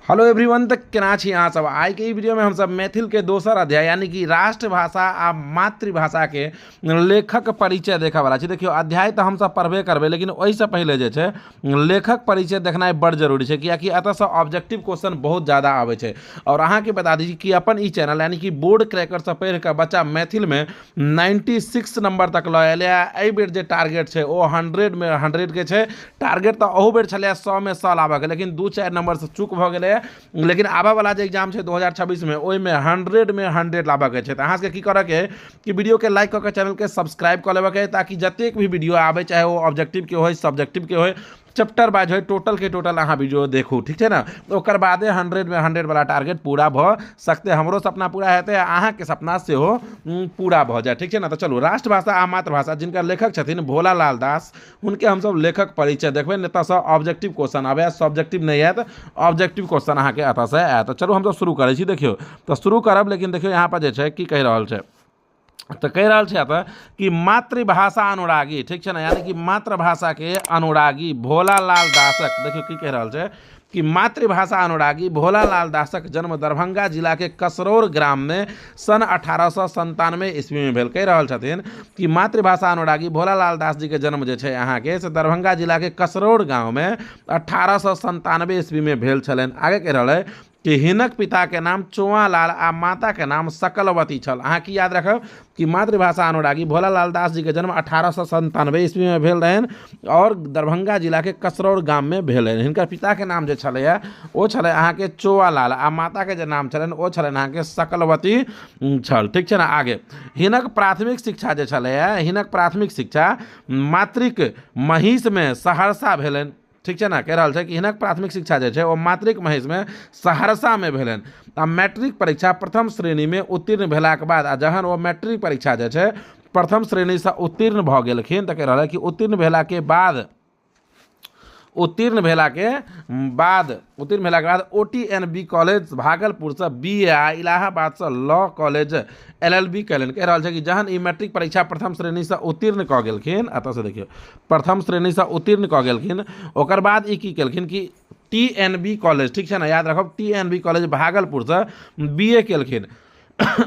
Hello everyone, तक केना छी अहाँ सब। आइ के ई वीडियो में हम सब मैथिल के दोसर अध्याय यानी कि राष्ट्रभाषा आ मातृभाषा के लेखक परिचय देखा वाला छी। देखियो, अध्याय तो हम सब पढ़बे करबे, लेकिन ओहि से पहले जे छै लेखक परिचय देखनाइ बड़ जरूरी छै, कियाकि एतऽ से ऑब्जेक्टिव क्वेश्चन बहुत ज्यादा आवे छै। और अहाँ के बता दी कि अपन ई चैनल यानी कि बोर्ड क्रैकर से पढ़ के बच्चा मैथिल में 96 नंबर तक ल एले। एहि बेर जे टारगेट छै ओ 100 में 100 के छै टारगेट। तो अहू बेर छलै 100 में 100 लाबऽ के, लेकिन 2-4 नंबर से चूक भऽ गेलै। लेकिन आबा वाला जे एग्जाम छै 2026 में, ओहि में 100 में 100 लाबऽ के छै। तऽ अहाँ सबके की करऽ के कि वीडियो के लाइक कऽ के चैनल के सब्सक्राइब कऽ लेबऽ के, ताकि जतेक भी वीडियो आवे चाहे वो ऑब्जेक्टिव के होय सब्जेक्टिव के होय चैप्टर वाइज हो टोटल के टोटल अहाँ वीडियो देखू, ठीक है ना। ओकर बादे 100 में 100 वाला टारगेट पूरा भ सकते। हमरो सपना पूरा हेतै, अहाँ के सपना से हो पूरा भ जाए, ठीक है ना। तो चलू, राष्ट्रभाषा आ मातृभाषा जिनका लेखक छथिन भोला लाल दास, उनके हम सब लेखक परिचय देखबे। नहीं तो ऑब्जेक्टिव क्वेश्चन आवे, सब्जेक्टिव नहीं आयत, ऑब्जेक्टिव क्वेश्चन अहाँ के एतऽ से आयत। चलू हम सब शुरू करै छी। देखियो, तो शुरू करब, लेकिन देखियो यहाँ पर जे छै की कहि रहल छै। तो कह रहा है तो कि मातृभाषा अनुरागी, ठीक है ना, यानी कि मातृभाषा के अनुरागी भोला लाल दासक, देखियो की कह रहा है कि मातृभाषा अनुरागी भोला लाल दासक जन्म दरभंगा जिला के कसरौर ग्राम में सन 1897 ईस्वी में भेल। कह रहल छथिन कि मातृभाषा अनुरागी भोला लाल दास जी के जन्म जे छै अहाँ के से दरभंगा जिला के कसरौर गांव में 1897 ईस्वी में भेल छलनि। आगे कह रहा है कि हिनक पिता के नाम चौआलाल आ माता के नाम सकलवती छल। अहाँ की याद रखब कि मातृभाषा अनुरागी भोला लाल दास जी के जन्म 1897 ईस्वी में भेल रहन और दरभंगा जिला के कसरौर गाम में भेल रहन। हिनकर पिता के नाम जे छलैया ओ छलै अहाँ के चौआलाल आ माता के जे नाम छलनि ओ छलनि अहाँ के सकलवती छल, ठीक छै ना। आगे हिनक प्राथमिक शिक्षा जे छलैया, हिनक प्राथमिक शिक्षा मातृक महिष में सहरसा भेलनि, ठीक है ना। कह रहा है कि हिनक प्राथमिक शिक्षा जे छै वो मातृक महिष में सहरसा में भेलन। आ मैट्रिक परीक्षा प्रथम श्रेणी में उत्तीर्ण भेलाक बाद आ जहन वो मैट्रिक परीक्षा जे छै प्रथम श्रेणी से उत्तीर्ण भऽ गेलखिन, तऽ कह रहा है कि उत्तीर्ण भेला के बाद OTNB कॉलेज भागलपुर से BA आ इलाहाबाद से लॉ कॉलेज LLB कैलन। कह रहा है कि जहन ई मैट्रिक परीक्षा प्रथम श्रेणी से उत्तीर्ण कऽ गेलखिन, एतऽ से देखियो प्रथम श्रेणी से उत्तीर्ण कऽ गेलखिन, ओकर बाद ई की केलखिन कि TNB कॉलेज, ठीक है ना, याद रखब TNB कॉलेज भागलपुर से BA केलखिन।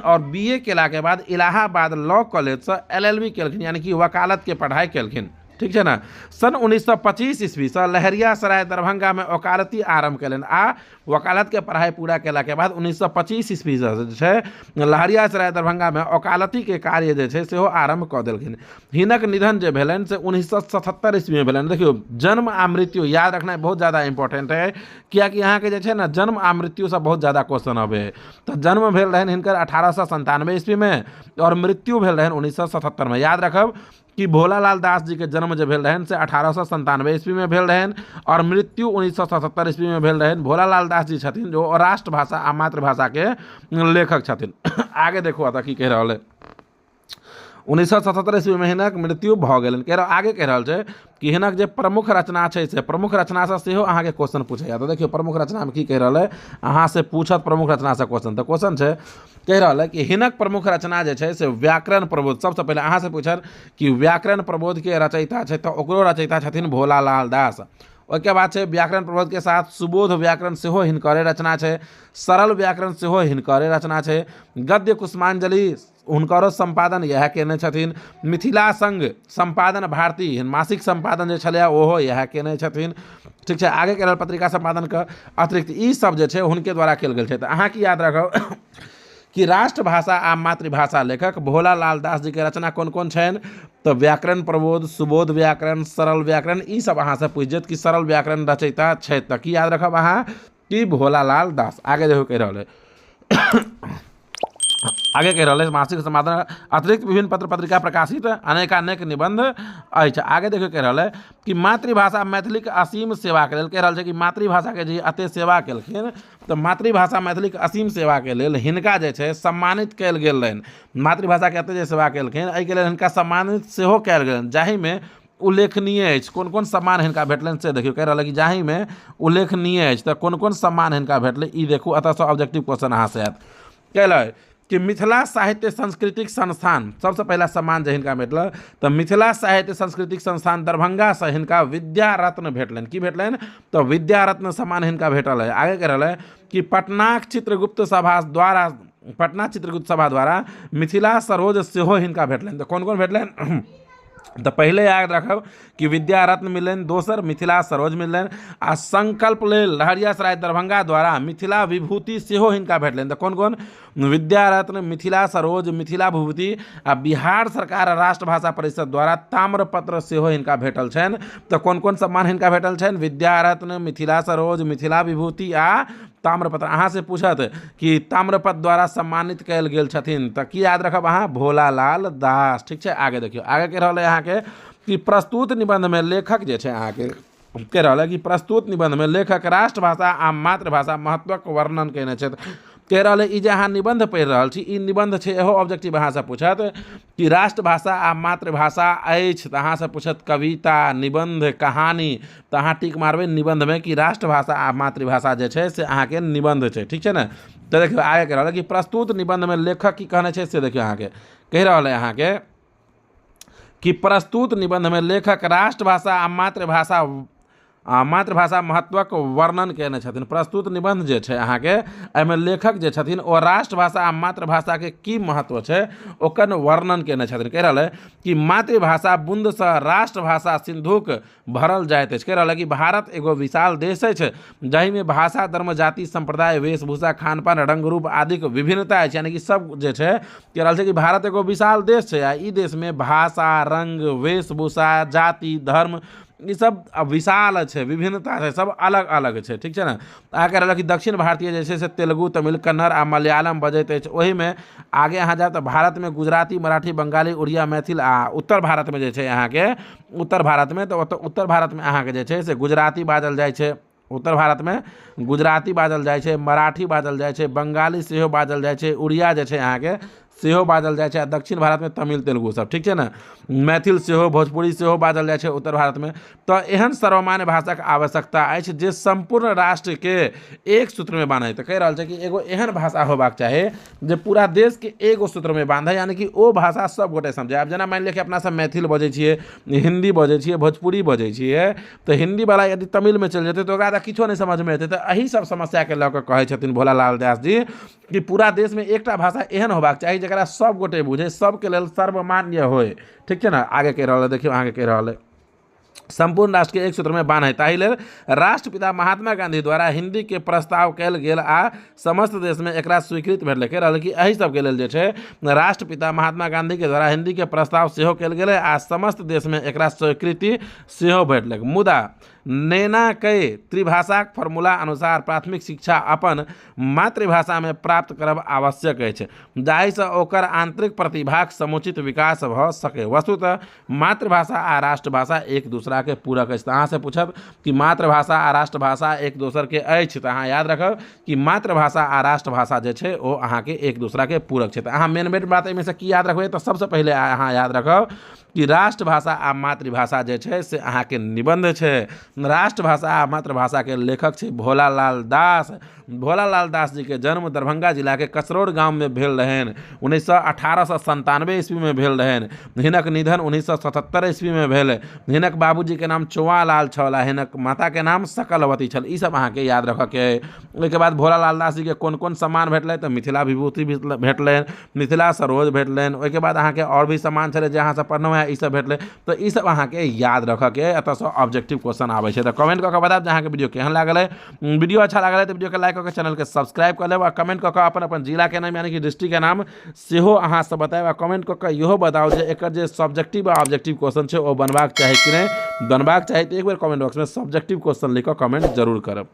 और BA केला के बाद इलाहाबाद लॉ कॉलेज से LLB केलखिन, यानी कि वकालत के पढ़ाई केलखिन, ठीक है ना। सन 1925 ईस्वी से लहरियासराय दरभंगा में वकालती आरंभ कलन आ वकालत के पढ़ाई पूरा केला के बाद 1925 ईस्वी से लहरियासराय दरभंगा में वकालती के कार्य जे छै सेहो आरंभ कऽ देलखिन। हिनक निधन जे भेलनि से 1977 ईस्वी में भेलनि। देखियो, जन्म आ मृत्यु याद रखना बहुत ज़्यादा इंपॉर्टेंट है, कियाकि यहाँ के जे छै ना जन्म आ मृत्यु से बहुत ज़्यादा क्वेश्चन अबे है। तो जन्म भेल रहनि हिनकर 1897 ईस्वी में और मृत्यु भेल रहनि 1977 में। याद रखब कि भोला लाल दास जी के जन्म जो भेल रहन से 1897 ईस्वी में भेल रहन और मृत्यु 1977 ईस्वी में भेल रहन। भोला लाल दास जी छथिन जो राष्ट्रभाषा आ मातृभाषा के लेखक छथिन। आगे देखो आता की कह रहा है। 1977 ईस्वी में हिनक मृत्यु भऽ गेलनि। आगे कह रहा है कि हिनक जे प्रमुख रचना छै से प्रमुख रचना से सेहो अहाँ के क्वेश्चन पूछैया। तो देखियो प्रमुख रचना में की कह रहा है, अहाँ से पूछत प्रमुख रचना से क्वेश्चन। तो क्वेश्चन छै कह रहा है कि हिनक प्रमुख रचना जे छै से व्याकरण प्रबोध। सबसे पहले अहाँ से पूछल कि व्याकरण प्रबोध के रचयिता छै, तो ओकरो रचयिता छथिन भोला लाल दास। ओके बाद छै व्याकरण प्रबोध के साथ सुबोध व्याकरण सेहो हिनकरे रचना छै, सरल व्याकरण सेहो हिनकरे रचना छै, गद्य कुसुमांजलि हुनकरो संपादन यह केने छथिन, मिथिला संघ संपादन भारती मासिक संपादन जे छलै ओहो यह केने छथिन, ठीक है। आगे के पत्रिका संपादन के अतिरिक्त ई सब जे छै हुनके द्वारा कल गेल छै। तो अहाँ की याद रखब कि राष्ट्रभाषा आ मातृभाषा लेखक भोला लाल दास जी के रचना कौन कौन छनि, तो व्याकरण प्रबोध, सुबोध व्याकरण, सरल व्याकरण, ई सब अहाँ से पूछ जात कि सरल व्याकरण रचयिता छै। तो की याद रखब अहाँ कि भोला लाल दास। आगे देखो कह रहा है आगे कह रहा है मासिक संपादन अतिरिक्त विभिन्न पत्र पत्रिका प्रकाशित अनेकानेक निबंध अछि। आगे देखियो कह रहा है कि मातृभाषा मैथिली के असीम सेवा के लेल। कह रहा है कि मातृभाषा के जे अते सेवा केलखिन, तो मातृभाषा मैथिली के असीम सेवा के लेल हिनका जे छै सम्मानित कयल गेल रहनि। मातृभाषा के अते जे सेवा केलखिन एहि के लेल हिनका सम्मानित सेहो कयल गेलनि, जाहि में उल्लेखनीय अछि। कोन कोन सम्मान हिनका भेटलनि से देखियो। कह रहा है कि जाहि में उल्लेखनीय अछि, तो कोन कोन सम्मान हिनका भेटलै ई देखू। अतः से ऑब्जेक्टिव क्वेश्चन अहाँ से आयत। कह रहा है कि मिथिला साहित्य सांस्कृतिक संस्थान सबसे पहला सम्मान जे हिनका भेटल तो मिथिला साहित्य सांस्कृतिक संस्थान दरभंगा से हिनका विद्या रत्न भेटलनि। की भेटलनि तो विद्या रत्न सम्मान हिनका भेटल है। आगे कह रहा है कि पटना चित्रगुप्त सभा द्वारा मिथिला सरोज सेहो हिनका भेटलनि। तो कौन कौन भेटलनि तो पहले याद रखब कि विद्या रत्न मिलन, दोसर मिथिला सरोज मिलन, आ संकल्प लेल लहरियासराय दरभंगा द्वारा मिथिला विभूति सेहो हिनका भेटलनि। तो कौन कौन विद्या रत्न, मिथिला सरोज, मिथिला विभूति आ बिहार सरकार राष्ट्रभाषा परिषद द्वारा ताम्रपत्र सेहो हिनका भेटल छनि। तो कौन कौन सम्मान हिनका भेटल छनि विद्या रत्न, मिथिला सरोज, मिथिला विभूति आ ताम्रपत्र। अहाँ से पूछत कि ताम्रपत्र द्वारा सम्मानित कयल गेल छथिन तो की याद रखब अहाँ भोलालाल दास। ठीक है, आगे देखियो आगे कह रहा है अहाँ के कि प्रस्तुत निबंध में लेखक जे छै अहाँ के कह रहा है कि प्रस्तुत निबंध में लेखक राष्ट्रभाषा आ मातृभाषा महत्वक वर्णन केने छथि। कह रहा है ई जे अहाँ निबंध पढ़ि रहल छी ई निबंध छै एहो ऑब्जेक्टिव अहाँ से पूछत कि राष्ट्रभाषा आ मातृभाषा अछि तो अहाँ से पूछत कविता, निबंध, कहानी तो अहाँ टिक मारबे निबंध में कि राष्ट्रभाषा आ मातृभाषा जे छै से अहाँ के निबंध छै। ठीक है ना। तो देखियो आगे कह रहा है कि प्रस्तुत निबंध में लेखक की कहने छै से देखियो अहाँ के कह रहा है अहाँ के कि प्रस्तुत निबंध में लेखक राष्ट्रभाषा आ मातृभाषा महत्वक वर्णन केने छथिन। प्रस्तुत निबंध जे छै अहाँ के एहिमे लेखक जे छथिन ओ राष्ट्रभाषा आ मातृभाषा के की महत्व छै ओकर वर्णन केने छथिन। कह रहल है कि मातृभाषा बुंद से राष्ट्रभाषा सिंधुक भरल जाइत अछि। कह रहल है कि भारत एगो विशाल देश अछि जाहि में भाषा, धर्म, जाति, संप्रदाय, वेशभूषा, खान पान, रंग रूप आदि के विभिन्नता अछि। यानी कि सब जे छै कह रहल छै कि भारत एगो विशाल देश छै आ ई देश में भाषा, रंग, वेशभूषा, जाति, धर्म ये सब विशाल है, विभिन्नता है, सब अलग अलग है। ठीक है ना। आगे कह रहा कि दक्षिण भारतीय जैसे से तेलुगु, तमिल, कन्नड़ आ मलयालम बजैत अछि। वही में आगे अहाँ जाए तो भारत में गुजराती, मराठी, बंगाली, उड़िया, मैथिल आ उत्तर भारत में जे अहाँ के उत्तर भारत में तो उत्तर भारत में अहाँ के जे से गुजराती बाजल जाए छै। उत्तर भारत में गुजराती बाजल जाए छै, मराठी बाजल जाए छै, बंगाली सेहो बाजल जाए छै, उड़िया जे अहाँ के सेहो बाजल जाए छै। दक्षिण भारत में तमिल, तेलुगु सब। ठीक है ना। मैथिल सेहो, भोजपुरी सेहो बाजल जाए छै उत्तर भारत में। तो एहन सर्वमान्य भाषा के आवश्यकता अछि जे संपूर्ण राष्ट्र के एक सूत्र में बांधे। तो कह रहा है कि एगो एहन भाषा होबाक चाही जे पूरा देश के एगो सूत्र में बांधे, यानी कि ओ भाषा सब गोटे समझे। आब जेना मान लिअ कि अपना सब मैथिल बजै छियै, हिंदी बजै छियै, भोजपुरी बजै छियै, तो हिंदी वाला यदि तमिल में चल जेतै तो ओकरा किछो नहीं समझ में एतै। तो एही सब समस्या के लऽ कऽ कहै छथिन भोलालाल दास जी कि पूरा देश में एकटा भाषा एहन होबाक चाही जकरा सब गोटे बुझे, सबके लेल सर्वमान्य होय। ठीक है ना। आगे कह रहा है देखियो आगे कह रहा है संपूर्ण राष्ट्र के एक सूत्र में बांधे ताहि लेल राष्ट्रपिता महात्मा गांधी द्वारा हिंदी के प्रस्ताव कयल गेल आ समस्त देश में एकरा स्वीकृत भेटलै। कह रहल कि एहि सबके लेल जे छै राष्ट्रपिता महात्मा गांधी के द्वारा हिंदी के प्रस्ताव सेहो कयल गेलै आ समस्त देश में एकरा स्वीकृति सेहो भेटलै। मुदा नैना के त्रिभाषा फॉर्मूला अनुसार प्राथमिक शिक्षा अपन मातृभाषा में प्राप्त करब आवश्यक अछि जाहि से ओकर आंतरिक प्रतिभाक समुचित विकास भ सके। वस्तुतः मातृभाषा आ राष्ट्रभाषा एक दूसरा के पूरक अछि। अहाँ से पूछब कि मातृभाषा आ राष्ट्रभाषा एक दोसर के अछि तो अहाँ याद रखब कि मातृभाषा आ राष्ट्रभाषा जे छै ओ अहाँ के एक दूसरा के पूरक छै। तो अहाँ मेन बात एहिमे से की याद रखबै तो सबसे पहले अहाँ याद रखब कि राष्ट्रभाषा आ मातृभाषा जे छै से अहाँ के निबंध छै। राष्ट्रभाषा आ मातृभाषा के लेखक छै भोलालाल दास। भोलालाल दास जी के जन्म दरभंगा जिला के कसरौर गांव में भेल रहन। 1897 ईस्वी में भेल रहन। हिनक निधन 1977 ईस्वी में भेल। हिनक बाबूजी के नाम चौआलाल छल आ हिनक माता के नाम सकलवती छल। ई सब अहाँ के याद रखऽ के। ओहिके बाद भोलालाल दास जी के कोन कोन सम्मान भेटलै तो मिथिला विभूति भेटलनि, मिथिला सरोज भेटलनि। ओहिके बाद अहाँ के और भी सम्मान छलै जे अहाँ सब पढ़लहुँ है ई सब भेटलै। तो ई सब अहाँ के याद रखऽ के एतऽ से ऑब्जेक्टिव क्वेश्चन आबै छै। तो कमेंट कऽ के बतायब जे अहाँ के वीडियो केहन लागल है। वीडियो अच्छा लागल है तो वीडियो के लाइक करके चैनल के सब्सक्राइब कर लेब आ कमेंट कऽ के अपन अपन जिला के नाम यानी कि डिस्ट्रिक्ट के नाम सेहो अहाँ सब बतायब आ कमेंट कऽ के इहो बताओ जे एकर जे सब्जेक्टिव आ ऑब्जेक्टिव क्वेश्चन छै ओ बनबाक चाही कि नहीं। बनबाक चाही तो एक बेर कमेंट बॉक्स में सब्जेक्टिव क्वेश्चन लिख कऽ कमेंट जरूर करब।